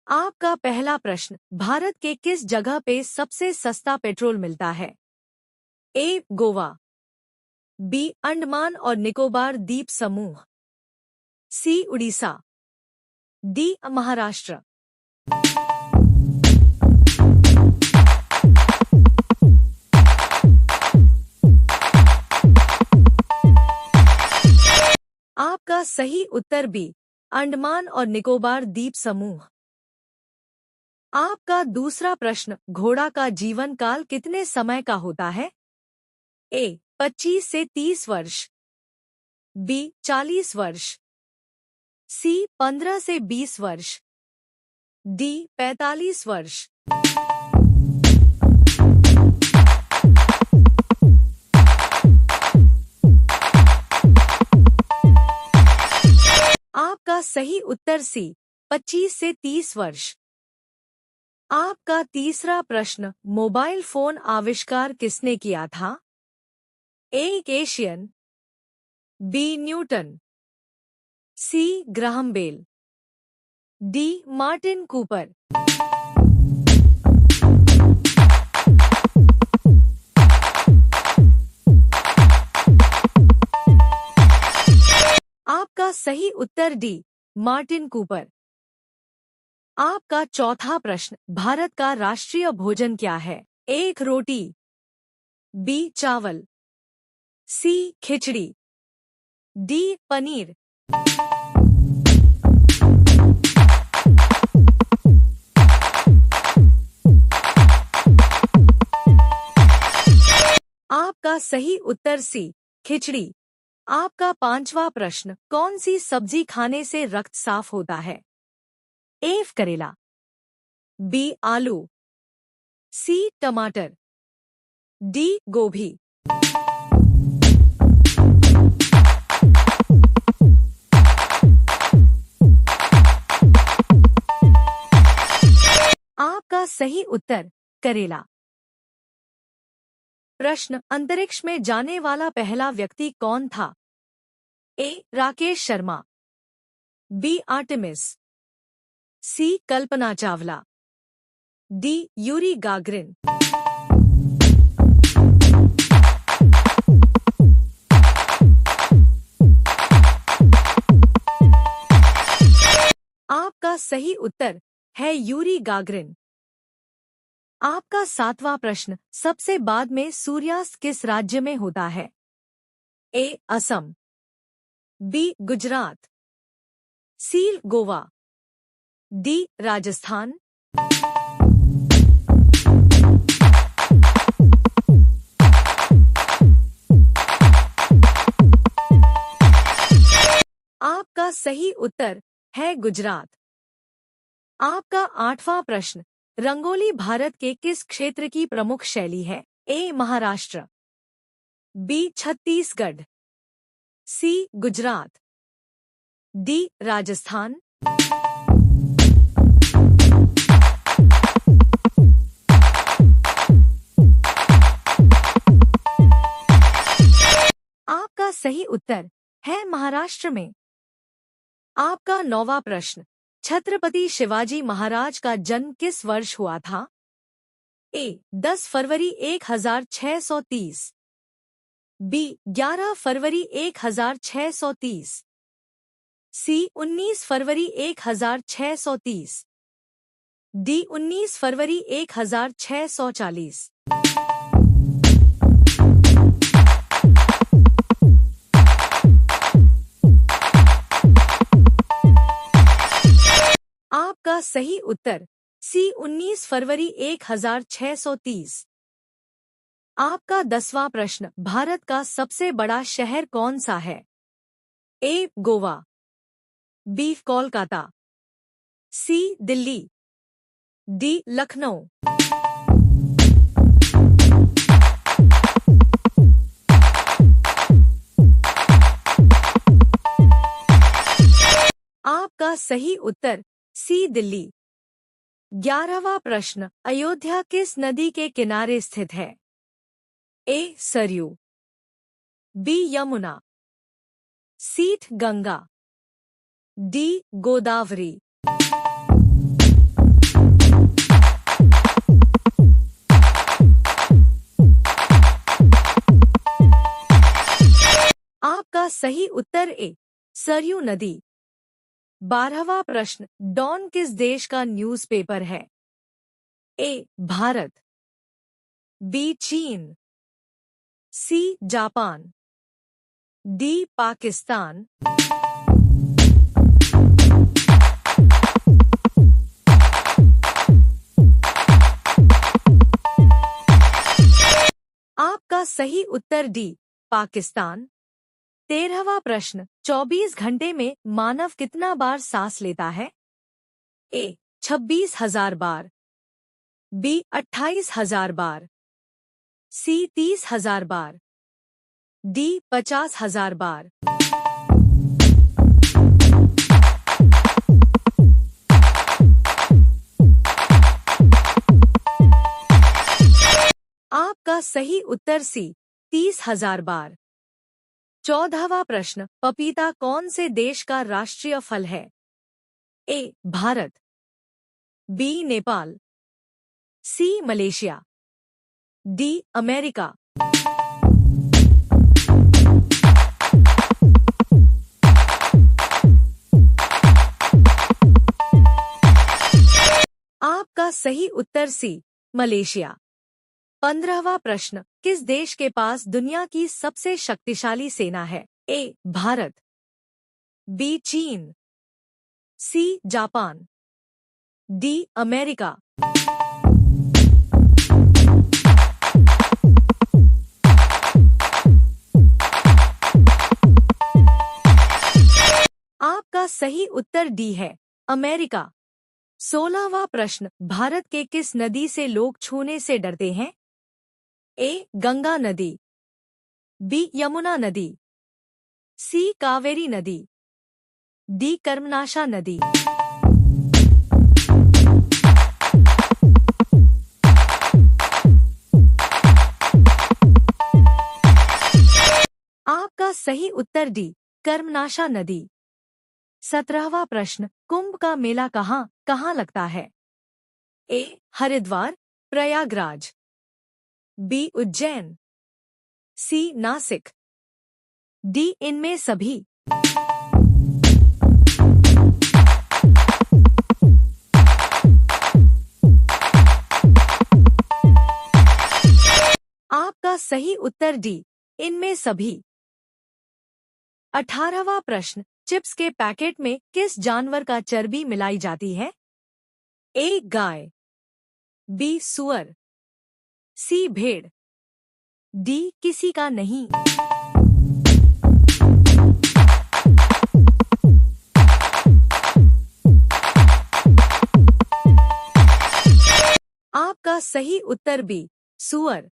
आपका पहला प्रश्न, भारत के किस जगह पे सबसे सस्ता पेट्रोल मिलता है? ए. गोवा, बी. अंडमान और निकोबार द्वीप समूह, सी. उड़ीसा, डी. महाराष्ट्र। आपका सही उत्तर बी. अंडमान और निकोबार द्वीप समूह। आपका दूसरा प्रश्न, घोड़ा का जीवन काल कितने समय का होता है? ए. 25 से 30 वर्ष, बी. 40 वर्ष, सी. 15 से 20 वर्ष, डी. 45 वर्ष। आपका सही उत्तर सी. 25 से 30 वर्ष। आपका तीसरा प्रश्न, मोबाइल फोन आविष्कार किसने किया था? A. Asian, B. Newton, C. Graham Bell, D. Martin Cooper. आपका सही उत्तर डी. Martin Cooper. आपका चौथा प्रश्न, भारत का राष्ट्रीय भोजन क्या है? ए. रोटी, बी. चावल, सी. खिचड़ी, डी. पनीर। आपका सही उत्तर सी. खिचड़ी। आपका पांचवा प्रश्न, कौन सी सब्जी खाने से रक्त साफ होता है? ए. करेला, बी. आलू, सी. टमाटर, डी. गोभी। आपका सही उत्तर करेला। प्रश्न, अंतरिक्ष में जाने वाला पहला व्यक्ति कौन था? ए. राकेश शर्मा, बी. आर्टेमिस, सी. Kalpana Chawla, D. Yuri Gagarin. आपका सही उत्तर है यूरी गागरिन। आपका सातवां प्रश्न, सबसे बाद में सूर्यास्त किस राज्य में होता है? ए. असम, बी. गुजरात, सी. गोवा, डी. राजस्थान। आपका सही उत्तर है गुजरात। आपका आठवां प्रश्न, रंगोली भारत के किस क्षेत्र की प्रमुख शैली है? ए. महाराष्ट्र, बी. छत्तीसगढ़, सी. गुजरात, डी. राजस्थान। आपका सही उत्तर है महाराष्ट्र में। आपका नौवां प्रश्न, छत्रपति शिवाजी महाराज का जन्म किस वर्ष हुआ था? ए. 10 फरवरी 1630, बी. 11 फरवरी 1630, सी. 19 फरवरी 1630, डी. 19 फरवरी 1640। आपका सही उत्तर सी. 19 फरवरी 1630। आपका 10वां प्रश्न, भारत का सबसे बड़ा शहर कौन सा है? ए. गोवा, बी. कोलकाता, सी. दिल्ली, डी. लखनऊ। आपका सही उत्तर सी. दिल्ली। 11वां प्रश्न, अयोध्या किस नदी के किनारे स्थित है? ए. सरयू, बी. यमुना, सी. गंगा, डी. गोदावरी। सही उत्तर ए सरयू नदी। 12वां प्रश्न, डॉन किस देश का न्यूज़पेपर है? ए भारत, बी चीन, सी जापान, डी पाकिस्तान। आपका सही उत्तर डी पाकिस्तान। 13वां प्रश्न, 24 घंटे में मानव कितना बार सांस लेता है? ए 26,000 बार, बी 28,000 बार, सी 30,000 बार, डी 50,000 बार। आपका सही उत्तर सी 30,000 बार। 14वां प्रश्न, पपीता कौन से देश का राष्ट्रीय फल है? ए भारत, बी नेपाल, सी मलेशिया, डी अमेरिका। आपका सही उत्तर सी मलेशिया। 15वां प्रश्न, किस देश के पास दुनिया की सबसे शक्तिशाली सेना है? ए भारत, बी चीन, सी जापान, डी अमेरिका। आपका सही उत्तर डी है अमेरिका। 16वां प्रश्न, भारत के किस नदी से लोग छूने से डरते हैं? ए गंगा नदी, बी यमुना नदी, सी कावेरी नदी, डी कर्मनाशा नदी। आपका सही उत्तर डी कर्मनाशा नदी। 17वां प्रश्न, कुंभ का मेला कहाँ लगता है? ए हरिद्वार, प्रयागराज, बी उज्जैन, सी नासिक, डी इनमें सभी। आपका सही उत्तर डी इनमें सभी। 18वां प्रश्न, चिप्स के पैकेट में किस जानवर का चर्बी मिलाई जाती है? ए गाय, बी सुअर, सी भेड़, डी किसी का नहीं। आपका सही उत्तर बी सुअर।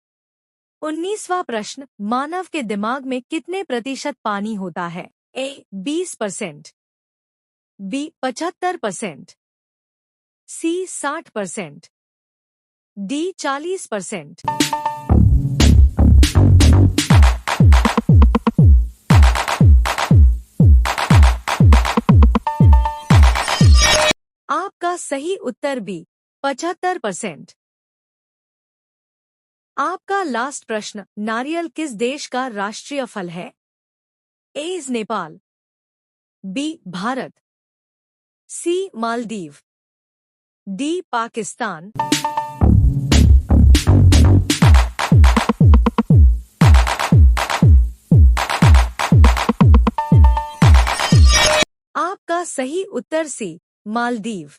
19वां प्रश्न, मानव के दिमाग में कितने प्रतिशत पानी होता है? ए 20%, बी 75%, सी 60%, डी 40%। आपका सही उत्तर बी 75%। आपका लास्ट प्रश्न, नारियल किस देश का राष्ट्रीय फल है? ए नेपाल, बी भारत, सी मालदीव, डी पाकिस्तान। आपका सही उत्तर सी मालदीव।